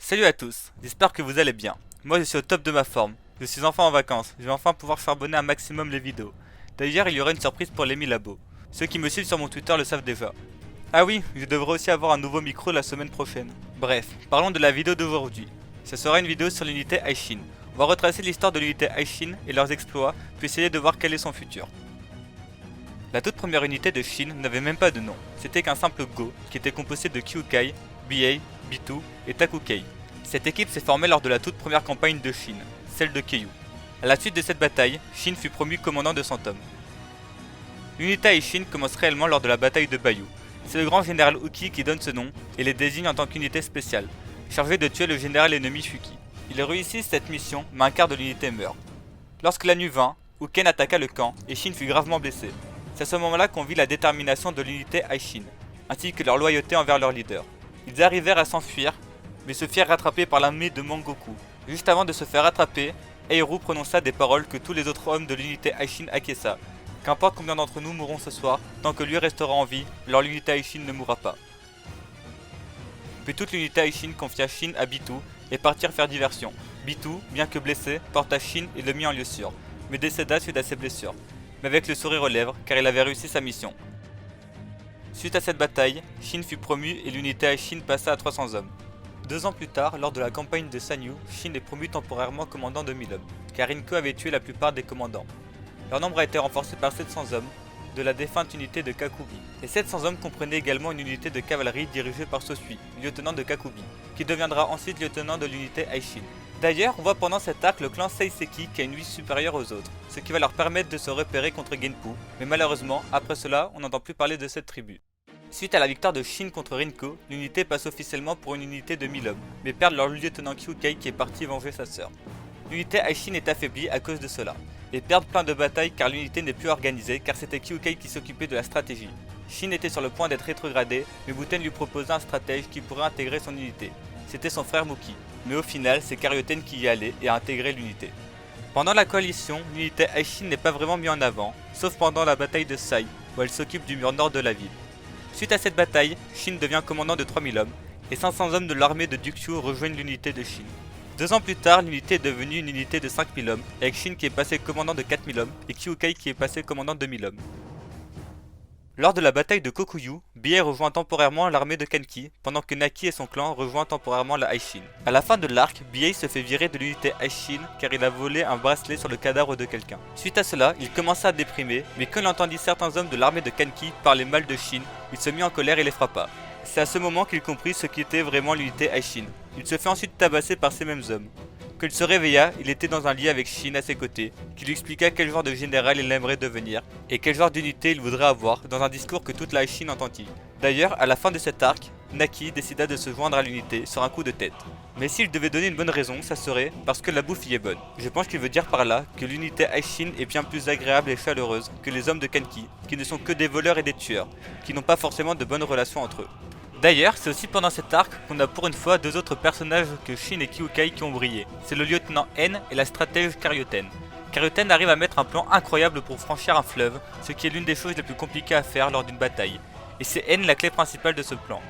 Salut à tous, j'espère que vous allez bien. Moi je suis au top de ma forme, je suis enfin en vacances, je vais enfin pouvoir charbonner un maximum les vidéos. D'ailleurs il y aura une surprise pour les 1000 abos. Ceux qui me suivent sur mon Twitter le savent déjà. Ah oui, je devrais aussi avoir un nouveau micro la semaine prochaine. Bref, parlons de la vidéo d'aujourd'hui. Ce sera une vidéo sur l'unité Aishin. On va retracer l'histoire de l'unité Aishin et leurs exploits, puis essayer de voir quel est son futur. La toute première unité de Shin n'avait même pas de nom, c'était qu'un simple Go qui était composé de Kyukai, BA, B2 et Takukei. Cette équipe s'est formée lors de la toute première campagne de Shin, celle de Keiyu. À la suite de cette bataille, Shin fut promu commandant de 100 hommes. L'unité Aishin commence réellement lors de la bataille de Bayou. C'est le grand général Uki qui donne ce nom et les désigne en tant qu'unité spéciale, chargée de tuer le général ennemi Fuki. Ils réussissent cette mission, mais un quart de l'unité meurt. Lorsque la nuit vint, Uken attaqua le camp et Shin fut gravement blessé. C'est à ce moment-là qu'on vit la détermination de l'unité Aishin, ainsi que leur loyauté envers leur leader. Ils arrivèrent à s'enfuir, mais se firent rattraper par l'armée de Mangoku. Juste avant de se faire rattraper, Eiru prononça des paroles que tous les autres hommes de l'unité Aishin acquiesça. Qu'importe combien d'entre nous mourront ce soir, tant que lui restera en vie, leur unité Aishin ne mourra pas. Puis toute l'unité Aishin confia Shin à Bitu et partirent faire diversion. Bitu, bien que blessé, porta Shin et le mit en lieu sûr, mais décéda suite à ses blessures, mais avec le sourire aux lèvres car il avait réussi sa mission. Suite à cette bataille, Shin fut promu et l'unité Aishin passa à 300 hommes. 2 ans plus tard, lors de la campagne de Sanyu, Shin est promu temporairement commandant de 1000 hommes, car Rinko avait tué la plupart des commandants. Leur nombre a été renforcé par 700 hommes de la défunte unité de Kakubi. Les 700 hommes comprenaient également une unité de cavalerie dirigée par Sosui, lieutenant de Kakubi, qui deviendra ensuite lieutenant de l'unité Aishin. D'ailleurs, on voit pendant cet arc le clan Seiseki qui a une vie supérieure aux autres, ce qui va leur permettre de se repérer contre Genpu, mais malheureusement, après cela, on n'entend plus parler de cette tribu. Suite à la victoire de Shin contre Rinko, l'unité passe officiellement pour une unité de 1000 hommes, mais perdent leur lieutenant Kyukei qui est parti venger sa sœur. L'unité Aishin est affaiblie à cause de cela, et perdent plein de batailles car l'unité n'est plus organisée car c'était Kyukei qui s'occupait de la stratégie. Shin était sur le point d'être rétrogradé, mais Buten lui proposa un stratège qui pourrait intégrer son unité. C'était son frère Muki, mais au final c'est Karyoten qui y allait et a intégré l'unité. Pendant la coalition, l'unité Aishin n'est pas vraiment mise en avant, sauf pendant la bataille de Sai, où elle s'occupe du mur nord de la ville. Suite à cette bataille, Shin devient commandant de 3000 hommes, et 500 hommes de l'armée de Dukshu rejoignent l'unité de Shin. 2 ans plus tard, l'unité est devenue une unité de 5000 hommes, avec Shin qui est passé commandant de 4000 hommes, et Kyukai qui est passé commandant de 1000 hommes. Lors de la bataille de Kokuyu, BA rejoint temporairement l'armée de Kanki, pendant que Naki et son clan rejoignent temporairement la Aishin. À la fin de l'arc, BA se fait virer de l'unité Aishin car il a volé un bracelet sur le cadavre de quelqu'un. Suite à cela, il commença à déprimer, mais quand il entendit certains hommes de l'armée de Kanki parler mal de Shin, il se mit en colère et les frappa. C'est à ce moment qu'il comprit ce qu'était vraiment l'unité Aishin. Il se fait ensuite tabasser par ces mêmes hommes. Quand il se réveilla, il était dans un lit avec Shin à ses côtés, qui lui expliqua quel genre de général il aimerait devenir, et quel genre d'unité il voudrait avoir, dans un discours que toute la Aishin entendit. D'ailleurs, à la fin de cet arc, Naki décida de se joindre à l'unité sur un coup de tête. Mais s'il devait donner une bonne raison, ça serait parce que la bouffe y est bonne. Je pense qu'il veut dire par là que l'unité Aishin est bien plus agréable et chaleureuse que les hommes de Kanki, qui ne sont que des voleurs et des tueurs, qui n'ont pas forcément de bonnes relations entre eux. D'ailleurs, c'est aussi pendant cet arc qu'on a pour une fois 2 autres personnages que Shin et Kyukai qui ont brillé. C'est le lieutenant N et la stratège Karyoten. Karyoten arrive à mettre un plan incroyable pour franchir un fleuve, ce qui est l'une des choses les plus compliquées à faire lors d'une bataille. Et c'est N la clé principale de ce plan.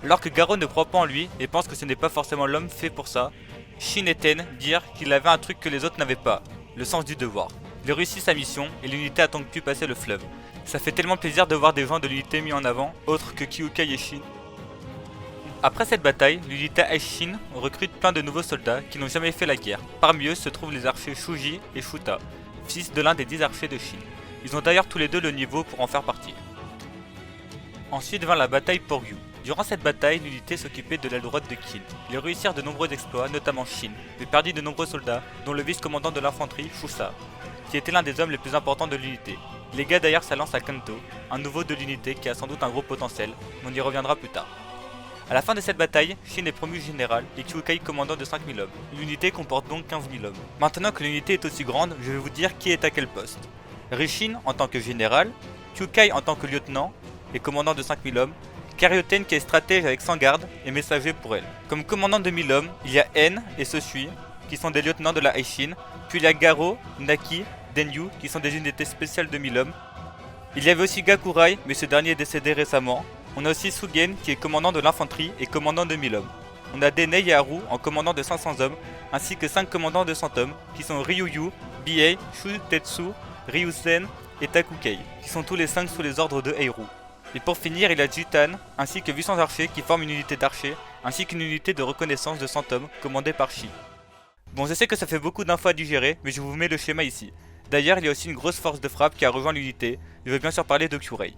Alors que Garo ne croit pas en lui et pense que ce n'est pas forcément l'homme fait pour ça, Shin et Ten dirent qu'il avait un truc que les autres n'avaient pas, le sens du devoir. Il réussit sa mission et l'unité a donc pu passer le fleuve. Ça fait tellement plaisir de voir des gens de l'unité mis en avant, autres que Kyukai et Shin. Après cette bataille, l'unité Aishin recrute plein de nouveaux soldats qui n'ont jamais fait la guerre. Parmi eux se trouvent les archers Shuji et Shuta, fils de l'un des 10 archers de Shin. Ils ont d'ailleurs tous les deux le niveau pour en faire partie. Ensuite vint la bataille pour Ryu. Durant cette bataille, l'unité s'occupait de l'aile droite de Kin. Ils réussirent de nombreux exploits, notamment Shin, mais perdit de nombreux soldats, dont le vice-commandant de l'infanterie, Shusa, qui était l'un des hommes les plus importants de l'unité. Il légua d'ailleurs sa lance à Kanto, un nouveau de l'unité qui a sans doute un gros potentiel, mais on y reviendra plus tard. A la fin de cette bataille, Shin est promu général et Kyukai commandant de 5000 hommes. L'unité comporte donc 15 000 hommes. Maintenant que l'unité est aussi grande, je vais vous dire qui est à quel poste. Rishin en tant que général, Kyukai en tant que lieutenant et commandant de 5000 hommes, Karyoten qui est stratège avec 100 gardes et messager pour elle. Comme commandant de 1000 hommes, il y a N et Sosui qui sont des lieutenants de la Aishin, puis il y a Garo, Naki, Denyu qui sont des unités spéciales de 1000 hommes. Il y avait aussi Gakurai, mais ce dernier est décédé récemment. On a aussi Sugen qui est commandant de l'infanterie et commandant de 1000 hommes. on a Dene et Haru en commandant de 500 hommes, ainsi que 5 commandants de 100 hommes, qui sont Ryuyu, Biei, Shutetsu, Ryusen et Takukei, qui sont tous les 5 sous les ordres de Heiru. Et pour finir, il y a Jutan, ainsi que 800 archers qui forment une unité d'archers, ainsi qu'une unité de reconnaissance de 100 hommes commandée par Shi. Bon, je sais que ça fait beaucoup d'infos à digérer, mais je vous mets le schéma ici. D'ailleurs, il y a aussi une grosse force de frappe qui a rejoint l'unité, je vais bien sûr parler de Kyurei.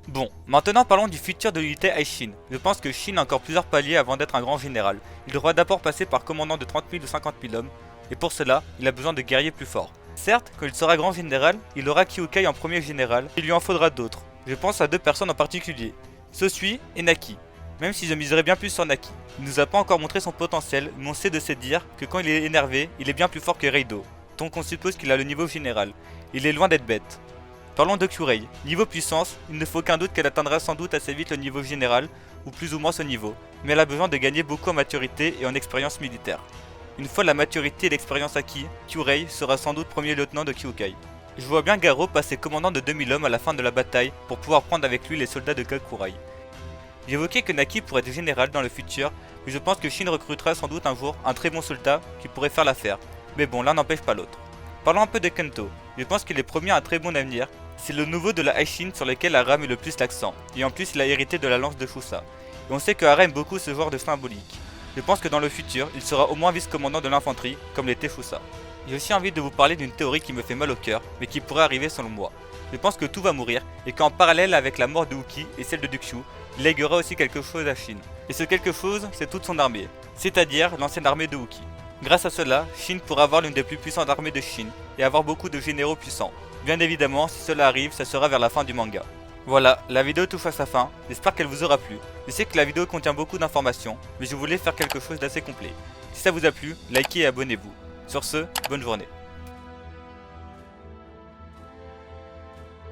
Bon, maintenant parlons du futur de l'unité Aishin. Je pense que Shin a encore plusieurs paliers avant d'être un grand général. Il devra d'abord passer par commandant de 30 000 ou 50 000 hommes, et pour cela, il a besoin de guerriers plus forts. Certes, quand il sera grand général, il aura Kyukai en premier général, et il lui en faudra d'autres. Je pense à 2 personnes en particulier, Sosui et Naki. Même si je miserais bien plus sur Naki. Il nous a pas encore montré son potentiel, mais on sait de se dire que quand il est énervé, il est bien plus fort que Reido. Donc on suppose qu'il a le niveau général. Il est loin d'être bête. Parlons de Kyurei. Niveau puissance, il ne faut aucun doute qu'elle atteindra sans doute assez vite le niveau général, ou plus ou moins ce niveau. Mais elle a besoin de gagner beaucoup en maturité et en expérience militaire. Une fois la maturité et l'expérience acquis, Kyurei sera sans doute premier lieutenant de Kyukai. Je vois bien Garo passer commandant de 2000 hommes à la fin de la bataille pour pouvoir prendre avec lui les soldats de Kakurai. J'évoquais que Naki pourrait être général dans le futur, mais je pense que Shin recrutera sans doute un jour un très bon soldat qui pourrait faire l'affaire. Mais bon, l'un n'empêche pas l'autre. Parlons un peu de Kento. Je pense qu'il est promis à un très bon avenir. C'est le nouveau de la Aishin sur lequel Hara met le plus l'accent, et en plus il a hérité de la lance de Shusa. Et on sait que Hara aime beaucoup ce genre de symbolique. Je pense que dans le futur, il sera au moins vice-commandant de l'infanterie, comme l'était Shusa. J'ai aussi envie de vous parler d'une théorie qui me fait mal au cœur, mais qui pourrait arriver selon moi. Je pense que tout va mourir, et qu'en parallèle avec la mort de Uki et celle de Dukshu, il léguera aussi quelque chose à Shin. Et ce quelque chose, c'est toute son armée, c'est-à-dire l'ancienne armée de Uki. Grâce à cela, Shin pourra avoir l'une des plus puissantes armées de Shin, et avoir beaucoup de généraux puissants. Bien évidemment, si cela arrive, ça sera vers la fin du manga. Voilà, la vidéo touche à sa fin, j'espère qu'elle vous aura plu. Je sais que la vidéo contient beaucoup d'informations, mais je voulais faire quelque chose d'assez complet. Si ça vous a plu, likez et abonnez-vous. Sur ce, bonne journée.